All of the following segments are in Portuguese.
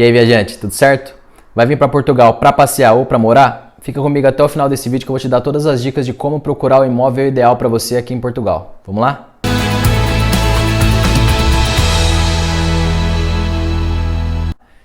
E aí, viajante, tudo certo? Vai vir para Portugal para passear ou para morar? Fica comigo até o final desse vídeo que eu vou te dar todas as dicas de como procurar o imóvel ideal para você aqui em Portugal. Vamos lá?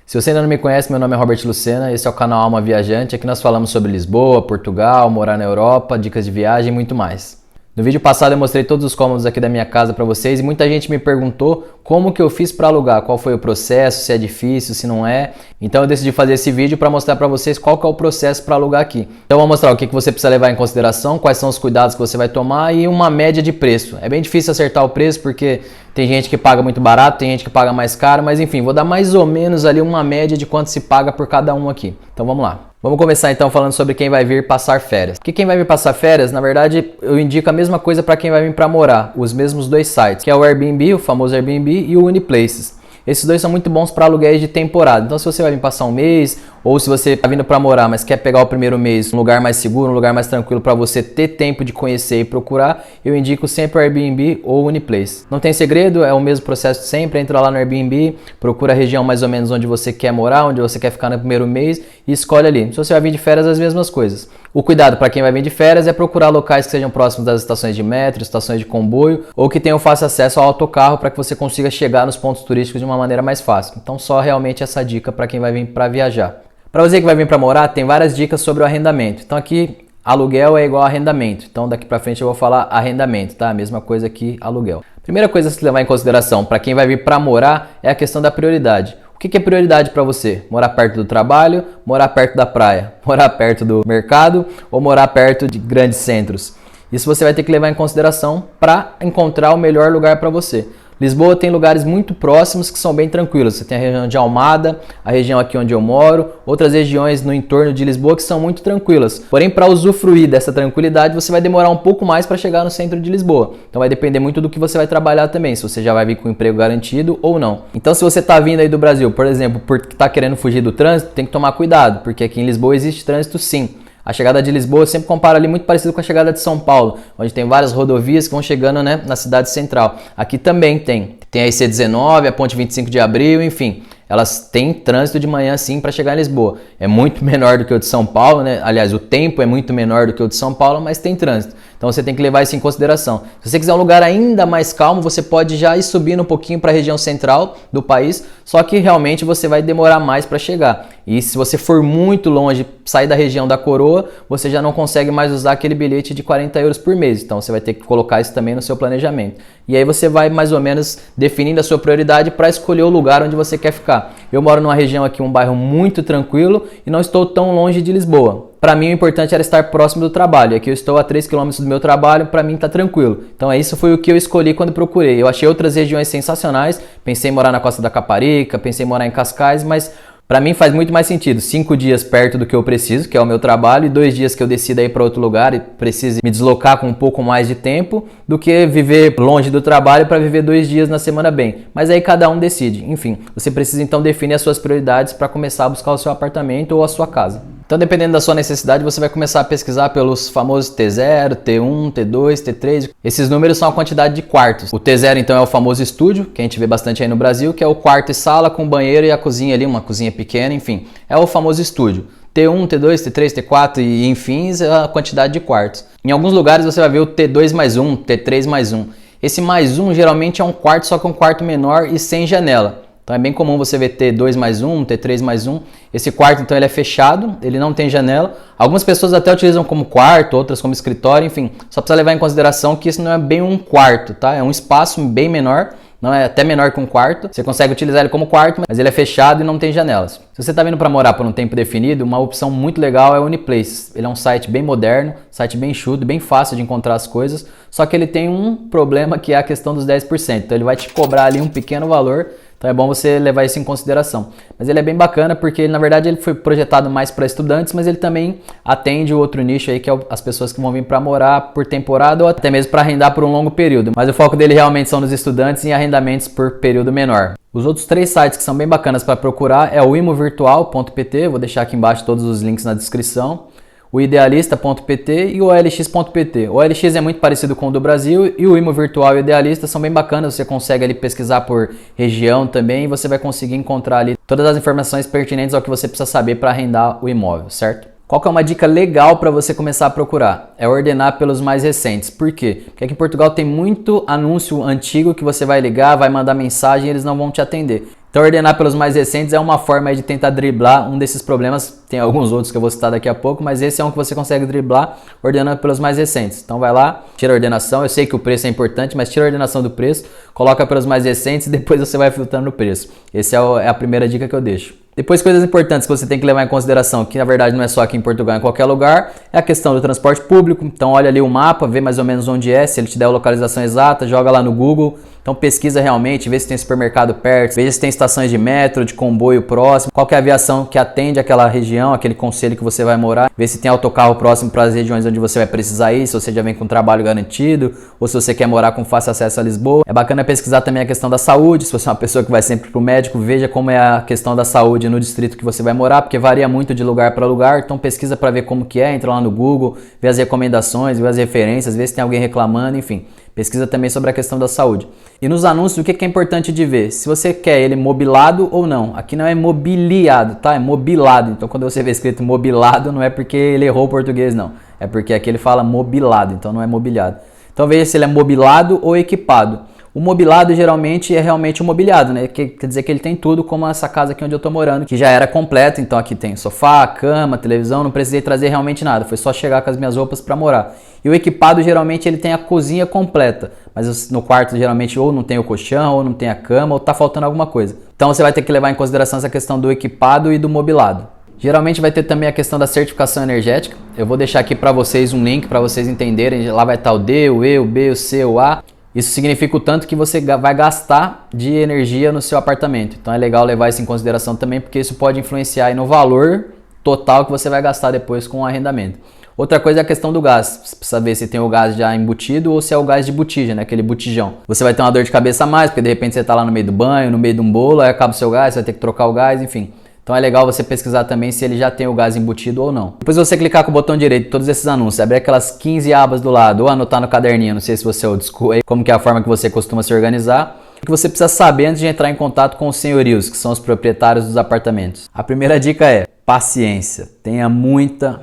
Se você ainda não me conhece, meu nome é Robert Lucena, esse é o canal Alma Viajante. Aqui nós falamos sobre Lisboa, Portugal, morar na Europa, dicas de viagem e muito mais. No vídeo passado eu mostrei todos os cômodos aqui da minha casa para vocês e muita gente me perguntou como que eu fiz para alugar, qual foi o processo, se é difícil, se não é. Então eu decidi fazer esse vídeo para mostrar para vocês qual que é o processo para alugar aqui. Então eu vou mostrar o que você precisa levar em consideração, quais são os cuidados que você vai tomar e uma média de preço. É bem difícil acertar o preço porque tem gente que paga muito barato, tem gente que paga mais caro, mas enfim, vou dar mais ou menos ali uma média de quanto se paga por cada um aqui. Então vamos lá. Vamos começar então falando sobre quem vai vir passar férias. Porque quem vai vir passar férias, na verdade, eu indico a mesma coisa para quem vai vir para morar, os mesmos dois sites, que é o Airbnb, o famoso Airbnb, e o Uniplaces. Esses dois são muito bons para aluguéis de temporada. Então se você vai vir passar um mês, ou se você está vindo para morar, mas quer pegar o primeiro mês um lugar mais seguro, um lugar mais tranquilo para você ter tempo de conhecer e procurar, eu indico sempre o Airbnb ou o Uniplace. Não tem segredo, é o mesmo processo de sempre. Entra lá no Airbnb, procura a região mais ou menos onde você quer morar, onde você quer ficar no primeiro mês e escolhe ali. Se você vai vir de férias, as mesmas coisas. O cuidado para quem vai vir de férias é procurar locais que sejam próximos das estações de metro, estações de comboio ou que tenham fácil acesso ao autocarro para que você consiga chegar nos pontos turísticos de uma maneira mais fácil. Então só realmente essa dica para quem vai vir para viajar. Para você que vai vir para morar, tem várias dicas sobre o arrendamento. Então aqui aluguel é igual a arrendamento. Então daqui para frente eu vou falar arrendamento, tá? A mesma coisa que aluguel. Primeira coisa a se levar em consideração para quem vai vir para morar é a questão da prioridade. O que é prioridade para você? Morar perto do trabalho, morar perto da praia, morar perto do mercado ou morar perto de grandes centros? Isso você vai ter que levar em consideração para encontrar o melhor lugar para você. Lisboa tem lugares muito próximos que são bem tranquilos. Você tem a região de Almada, a região aqui onde eu moro, outras regiões no entorno de Lisboa que são muito tranquilas. Porém, para usufruir dessa tranquilidade, você vai demorar um pouco mais para chegar no centro de Lisboa. Então vai depender muito do que você vai trabalhar também, se você já vai vir com um emprego garantido ou não. Então se você está vindo aí do Brasil, por exemplo, porque está querendo fugir do trânsito, tem que tomar cuidado, porque aqui em Lisboa existe trânsito sim. A chegada de Lisboa eu sempre comparo ali muito parecido com a chegada de São Paulo, onde tem várias rodovias que vão chegando, né, na cidade central. Aqui também tem a IC19, a Ponte 25 de Abril, enfim. Elas têm trânsito de manhã sim para chegar em Lisboa. É muito menor do que o de São Paulo, né? Aliás, o tempo é muito menor do que o de São Paulo, mas tem trânsito. Então você tem que levar isso em consideração. Se você quiser um lugar ainda mais calmo, você pode já ir subindo um pouquinho para a região central do país, só que realmente você vai demorar mais para chegar. E se você for muito longe, sair da região da coroa, você já não consegue mais usar aquele bilhete de 40 euros por mês. Então você vai ter que colocar isso também no seu planejamento. E aí você vai mais ou menos definindo a sua prioridade para escolher o lugar onde você quer ficar. Eu moro numa região aqui, um bairro muito tranquilo e não estou tão longe de Lisboa. Para mim o importante era estar próximo do trabalho. Aqui eu estou a 3 km do meu trabalho, para mim está tranquilo. Então isso foi o que eu escolhi quando procurei. Eu achei outras regiões sensacionais, pensei em morar na Costa da Caparica, pensei em morar em Cascais, mas para mim faz muito mais sentido 5 dias perto do que eu preciso, que é o meu trabalho, e 2 dias que eu decida ir para outro lugar e precise me deslocar com um pouco mais de tempo, do que viver longe do trabalho para viver 2 dias na semana bem. Mas aí cada um decide. Enfim, você precisa então definir as suas prioridades para começar a buscar o seu apartamento ou a sua casa. Então, dependendo da sua necessidade, você vai começar a pesquisar pelos famosos T0, T1, T2, T3. Esses números são a quantidade de quartos. O T0, então, é o famoso estúdio, que a gente vê bastante aí no Brasil, que é o quarto e sala com banheiro e a cozinha ali, uma cozinha pequena, enfim. É o famoso estúdio. T1, T2, T3, T4 e enfim, é a quantidade de quartos. Em alguns lugares você vai ver o T2 mais 1, T3 mais 1. Esse mais 1 geralmente é um quarto, só que um quarto menor e sem janela. Então é bem comum você ver T2 mais 1, T3 mais 1. Esse quarto então ele é fechado, ele não tem janela. Algumas pessoas até utilizam como quarto, outras como escritório, enfim. Só precisa levar em consideração que isso não é bem um quarto, tá? É um espaço bem menor, não é até menor que um quarto. Você consegue utilizar ele como quarto, mas ele é fechado e não tem janelas. Se você está vindo para morar por um tempo definido, uma opção muito legal é o Uniplaces. Ele é um site bem moderno, site bem enxuto, bem fácil de encontrar as coisas. Só que ele tem um problema que é a questão dos 10%. Então ele vai te cobrar ali um pequeno valor. Então é bom você levar isso em consideração. Mas ele é bem bacana porque, na verdade, ele foi projetado mais para estudantes, mas ele também atende o outro nicho aí, que é as pessoas que vão vir para morar por temporada ou até mesmo para arrendar por um longo período. Mas o foco dele realmente são nos estudantes e em arrendamentos por período menor. Os outros 3 sites que são bem bacanas para procurar é o imovirtual.pt, vou deixar aqui embaixo todos os links na descrição. o idealista.pt e o OLX.pt. O OLX é muito parecido com o do Brasil e o Imo Virtual e o Idealista são bem bacanas, você consegue ali pesquisar por região também e você vai conseguir encontrar ali todas as informações pertinentes ao que você precisa saber para arrendar o imóvel, certo? Qual que é uma dica legal para você começar a procurar? É ordenar pelos mais recentes. Por quê? Porque aqui em Portugal tem muito anúncio antigo que você vai ligar, vai mandar mensagem e eles não vão te atender. Então ordenar pelos mais recentes é uma forma de tentar driblar um desses problemas. Tem alguns outros que eu vou citar daqui a pouco, mas esse é um que você consegue driblar ordenando pelos mais recentes. Então vai lá, tira a ordenação. Eu sei que o preço é importante, mas tira a ordenação do preço, coloca pelos mais recentes e depois você vai filtrando o preço. Essa é a primeira dica que eu deixo. Depois, coisas importantes que você tem que levar em consideração, que na verdade não é só aqui em Portugal, em qualquer lugar, é a questão do transporte público. Então olha ali o mapa, vê mais ou menos onde é, se ele te der a localização exata, joga lá no Google. Então pesquisa realmente, vê se tem supermercado perto, veja se tem estações de metro, de comboio próximo, qual que é a aviação que atende aquela região, aquele concelho que você vai morar, vê se tem autocarro próximo para as regiões onde você vai precisar ir, se você já vem com trabalho garantido, ou se você quer morar com fácil acesso a Lisboa. É bacana pesquisar também a questão da saúde, se você é uma pessoa que vai sempre para o médico, veja como é a questão da saúde no distrito que você vai morar, porque varia muito de lugar para lugar, então pesquisa para ver como que é, entra lá no Google, vê as recomendações, vê as referências, vê se tem alguém reclamando, enfim. Pesquisa também sobre a questão da saúde. E nos anúncios, o que é importante de ver? Se você quer ele mobilado ou não. Aqui não é mobiliado, tá? É mobilado. Então quando você vê escrito mobilado, não é porque ele errou o português, não. É porque aqui ele fala mobilado, então não é mobiliado. Então veja se ele é mobilado ou equipado. O mobilado geralmente é realmente o mobiliado, né? Quer dizer que ele tem tudo, como essa casa aqui onde eu tô morando, que já era completa. Então aqui tem sofá, cama, televisão, não precisei trazer realmente nada. Foi só chegar com as minhas roupas para morar. E o equipado geralmente ele tem a cozinha completa, mas no quarto geralmente ou não tem o colchão, ou não tem a cama, ou tá faltando alguma coisa. Então você vai ter que levar em consideração essa questão do equipado e do mobilado. Geralmente vai ter também a questão da certificação energética. Eu vou deixar aqui para vocês um link para vocês entenderem. Lá vai estar o D, o E, o B, o C, o A. Isso significa o tanto que você vai gastar de energia no seu apartamento. Então é legal levar isso em consideração também, porque isso pode influenciar aí no valor total que você vai gastar depois com o arrendamento. Outra coisa é a questão do gás. Você precisa ver se tem o gás já embutido ou se é o gás de botija, né? Aquele botijão. Você vai ter uma dor de cabeça a mais, porque de repente você está lá no meio do banho, no meio de um bolo, aí acaba o seu gás, você vai ter que trocar o gás, enfim. Então é legal você pesquisar também se ele já tem o gás embutido ou não. Depois você clicar com o botão direito em todos esses anúncios, abrir aquelas 15 abas do lado ou anotar no caderninho, não sei se você é old school aí, como que é a forma que você costuma se organizar. O que você precisa saber antes de entrar em contato com os senhorios, que são os proprietários dos apartamentos. A primeira dica é paciência. Tenha muita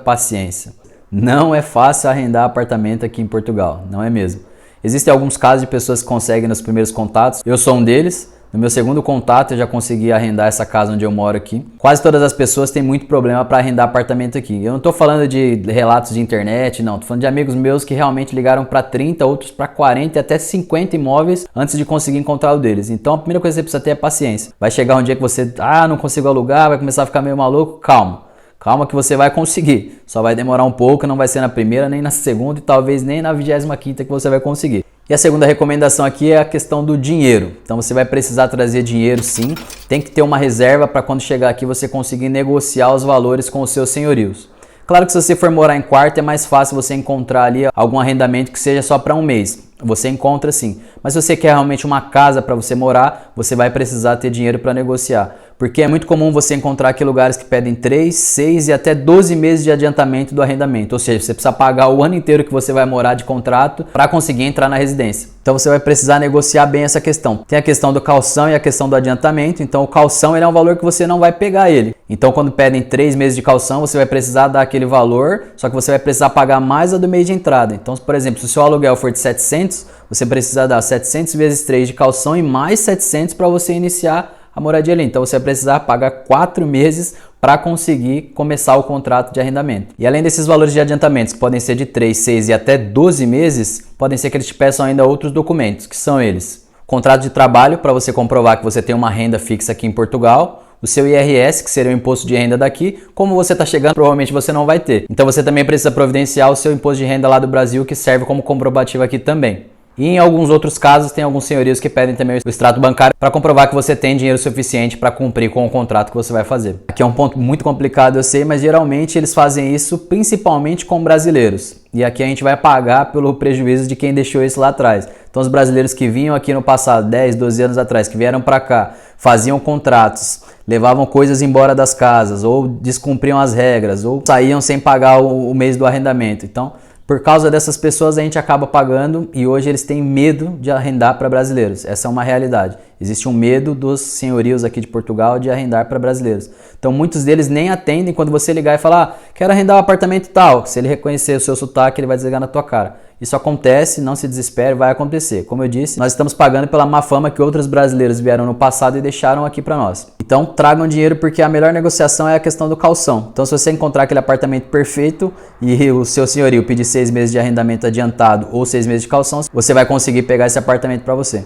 paciência. Não é fácil arrendar apartamento aqui em Portugal, não é mesmo. Existem alguns casos de pessoas que conseguem nos primeiros contatos, eu sou um deles. No meu segundo contato eu já consegui arrendar essa casa onde eu moro aqui. Quase todas as pessoas têm muito problema para arrendar apartamento aqui. Eu não estou falando de relatos de internet, não. Estou falando de amigos meus que realmente ligaram para 30, outros para 40 e até 50 imóveis antes de conseguir encontrar o deles. Então a primeira coisa que você precisa ter é paciência. Vai chegar um dia que você, não consigo alugar, vai começar a ficar meio maluco. Calma que você vai conseguir. Só vai demorar um pouco, não vai ser na primeira, nem na segunda e talvez nem na 25ª que você vai conseguir. E a segunda recomendação aqui é a questão do dinheiro. Então você vai precisar trazer dinheiro sim, tem que ter uma reserva para quando chegar aqui você conseguir negociar os valores com os seus senhorios. Claro que se você for morar em quarto é mais fácil você encontrar ali algum arrendamento que seja só para um mês. Você encontra sim. Mas se você quer realmente uma casa para você morar, você vai precisar ter dinheiro para negociar. Porque é muito comum você encontrar aqui lugares que pedem 3, 6 e até 12 meses de adiantamento do arrendamento. Ou seja, você precisa pagar o ano inteiro que você vai morar de contrato para conseguir entrar na residência. Então você vai precisar negociar bem essa questão. Tem a questão do calção e a questão do adiantamento. Então o calção ele é um valor que você não vai pegar ele. Então quando pedem 3 meses de calção, você vai precisar dar aquele valor, só que você vai precisar pagar mais a do mês de entrada. Então, por exemplo, se o seu aluguel for de 700, você precisa dar 700 vezes 3 de calção e mais 700 para você iniciar a moradia ali. Então você vai precisar pagar 4 meses para conseguir começar o contrato de arrendamento. E além desses valores de adiantamentos, que podem ser de 3, 6 e até 12 meses, podem ser que eles te peçam ainda outros documentos, que são eles: contrato de trabalho, para você comprovar que você tem uma renda fixa aqui em Portugal, o seu IRS, que seria o imposto de renda daqui. Como você está chegando, provavelmente você não vai ter. Então você também precisa providenciar o seu imposto de renda lá do Brasil, que serve como comprovativo aqui também. E em alguns outros casos tem alguns senhorios que pedem também o extrato bancário para comprovar que você tem dinheiro suficiente para cumprir com o contrato que você vai fazer. Aqui é um ponto muito complicado, eu sei, mas geralmente eles fazem isso principalmente com brasileiros. E aqui a gente vai pagar pelo prejuízo de quem deixou isso lá atrás. Então os brasileiros que vinham aqui no passado, 10, 12 anos atrás, que vieram para cá, faziam contratos, levavam coisas embora das casas, ou descumpriam as regras, ou saíam sem pagar o mês do arrendamento. Então, por causa dessas pessoas a gente acaba pagando e hoje eles têm medo de arrendar para brasileiros. Essa é uma realidade. Existe um medo dos senhorios aqui de Portugal de arrendar para brasileiros. Então muitos deles nem atendem quando você ligar e falar, quero arrendar um apartamento tal. Se ele reconhecer o seu sotaque, ele vai desligar na tua cara. Isso acontece, não se desespere, vai acontecer. Como eu disse, nós estamos pagando pela má fama que outros brasileiros vieram no passado e deixaram aqui para nós. Então tragam dinheiro porque a melhor negociação é a questão do calção. Então se você encontrar aquele apartamento perfeito e o seu senhorio pedir 6 meses de arrendamento adiantado ou 6 meses de calção, você vai conseguir pegar esse apartamento para você.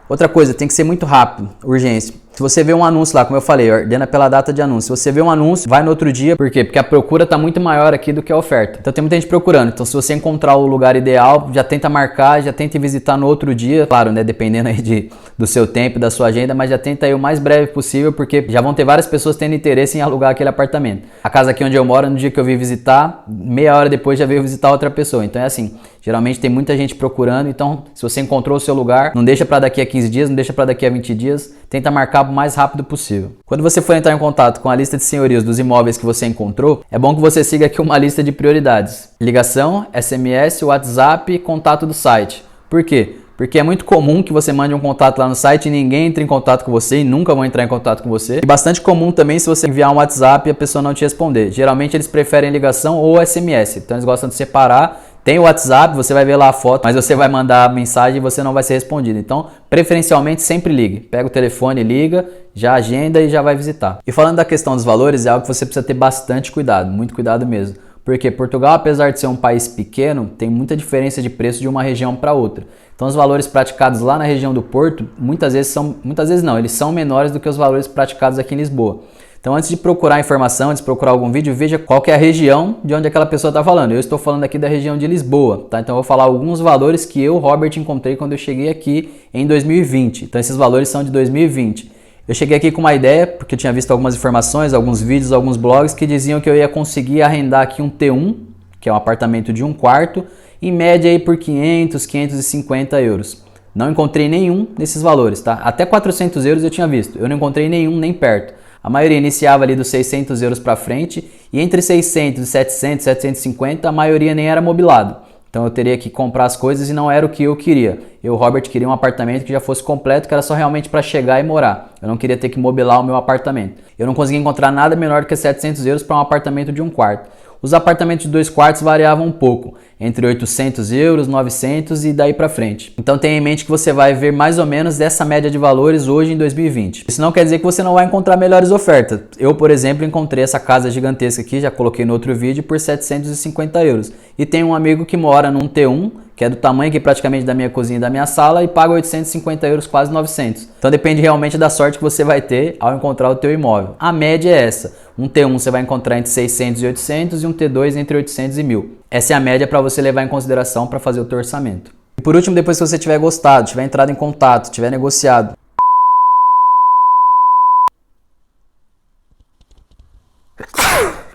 Outra coisa, tem que ser muito rápido, urgência. Se você vê um anúncio lá, como eu falei, ordena pela data de anúncio. Se você vê um anúncio, vai no outro dia. Por quê? Porque a procura está muito maior aqui do que a oferta. Então tem muita gente procurando. Então se você encontrar o lugar ideal, já tenta marcar, já tenta visitar no outro dia. Claro, né? Dependendo aí do seu tempo, da sua agenda, mas já tenta ir o mais breve possível, porque já vão ter várias pessoas tendo interesse em alugar aquele apartamento. A casa aqui onde eu moro, no dia que eu vim visitar, meia hora depois já veio visitar outra pessoa. Então é assim, geralmente tem muita gente procurando. Então se você encontrou o seu lugar, não deixa para daqui a 15 dias, não deixa para daqui a 20 dias, tenta marcar o mais rápido possível. Quando você for entrar em contato com a lista de senhorios dos imóveis que você encontrou, é bom que você siga aqui uma lista de prioridades. Ligação, SMS, WhatsApp, contato do site. Por quê? Porque é muito comum que você mande um contato lá no site e ninguém entre em contato com você e nunca vão entrar em contato com você. E bastante comum também se você enviar um WhatsApp e a pessoa não te responder. Geralmente eles preferem ligação ou SMS. Então eles gostam de separar. Tem o WhatsApp, você vai ver lá a foto, mas você vai mandar a mensagem e você não vai ser respondido. Então, preferencialmente, sempre ligue. Pega o telefone, liga, já agenda e já vai visitar. E falando da questão dos valores, é algo que você precisa ter bastante cuidado, muito cuidado mesmo. Porque Portugal, apesar de ser um país pequeno, tem muita diferença de preço de uma região para outra. Então, os valores praticados lá na região do Porto, muitas vezes não, eles são menores do que os valores praticados aqui em Lisboa. Então antes de procurar informação, antes de procurar algum vídeo, veja qual que é a região de onde aquela pessoa está falando. Eu estou falando aqui da região de Lisboa, tá? Então eu vou falar alguns valores que eu, Robert, encontrei quando eu cheguei aqui em 2020. Então esses valores são de 2020. Eu cheguei aqui com uma ideia, porque eu tinha visto algumas informações, alguns vídeos, alguns blogs que diziam que eu ia conseguir arrendar aqui um T1, que é um apartamento de 1 quarto, em média aí por 500, 550 euros. Não encontrei nenhum nesses valores, tá? Até 400 euros eu tinha visto, eu não encontrei nenhum nem perto. A maioria iniciava ali dos 600 euros para frente e entre 600 e 700, 750 a maioria nem era mobilado. Então eu teria que comprar as coisas e não era o que eu queria. Eu, Robert, queria um apartamento que já fosse completo, que era só realmente para chegar e morar. Eu não queria ter que mobilar o meu apartamento. Eu não conseguia encontrar nada menor do que 700 euros para um apartamento de 1 quarto. Os apartamentos de 2 quartos variavam um pouco, entre 800 euros, 900 e daí para frente. Então tenha em mente que você vai ver mais ou menos essa média de valores hoje em 2020. Isso não quer dizer que você não vai encontrar melhores ofertas. Eu, por exemplo, encontrei essa casa gigantesca aqui, já coloquei no outro vídeo, por 750 euros. E tem um amigo que mora num T1, que é do tamanho aqui praticamente da minha cozinha e da minha sala, e paga 850 euros, quase 900. Então depende realmente da sorte que você vai ter ao encontrar o teu imóvel. A média é essa. Um T1 você vai encontrar entre 600 e 800 e um T2 entre 800 e 1000. Essa é a média para você levar em consideração para fazer o teu orçamento. E por último, depois que você tiver gostado, tiver entrado em contato, tiver negociado,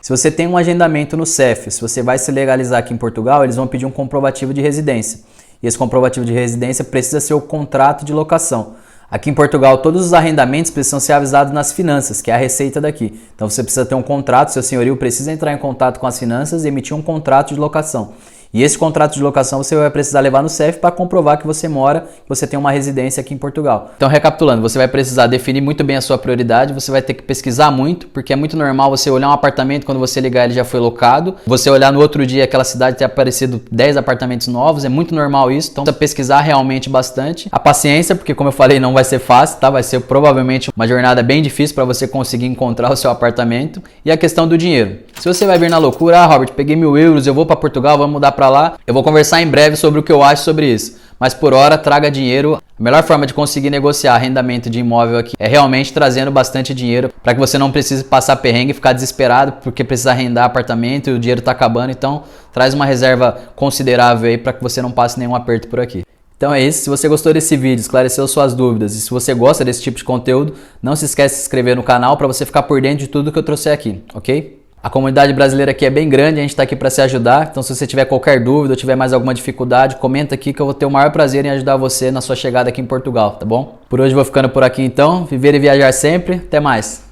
se você tem um agendamento no CEF, se você vai se legalizar aqui em Portugal, eles vão pedir um comprovativo de residência. E esse comprovativo de residência precisa ser o contrato de locação. Aqui em Portugal, todos os arrendamentos precisam ser avisados nas finanças, que é a receita daqui. Então você precisa ter um contrato, seu senhorio precisa entrar em contato com as finanças e emitir um contrato de locação. E esse contrato de locação você vai precisar levar no CEF para comprovar que você mora, que você tem uma residência aqui em Portugal. Então, recapitulando, você vai precisar definir muito bem a sua prioridade, você vai ter que pesquisar muito, porque é muito normal você olhar um apartamento, quando você ligar ele já foi locado, você olhar no outro dia aquela cidade ter aparecido 10 apartamentos novos, é muito normal isso, então precisa pesquisar realmente bastante. A paciência, porque como eu falei, não vai ser fácil, tá? Vai ser provavelmente uma jornada bem difícil para você conseguir encontrar o seu apartamento. E a questão do dinheiro. Se você vai vir na loucura, Robert, peguei 1000 euros, eu vou para Portugal, vamos mudar para lá, eu vou conversar em breve sobre o que eu acho sobre isso. Mas por hora, traga dinheiro. A melhor forma de conseguir negociar arrendamento de imóvel aqui é realmente trazendo bastante dinheiro para que você não precise passar perrengue e ficar desesperado porque precisa arrendar apartamento e o dinheiro está acabando. Então, traz uma reserva considerável aí para que você não passe nenhum aperto por aqui. Então é isso, se você gostou desse vídeo, esclareceu suas dúvidas e se você gosta desse tipo de conteúdo, não se esquece de se inscrever no canal para você ficar por dentro de tudo que eu trouxe aqui, ok? A comunidade brasileira aqui é bem grande, a gente está aqui para se ajudar, então se você tiver qualquer dúvida ou tiver mais alguma dificuldade, comenta aqui que eu vou ter o maior prazer em ajudar você na sua chegada aqui em Portugal, tá bom? Por hoje eu vou ficando por aqui então, viver e viajar sempre, até mais!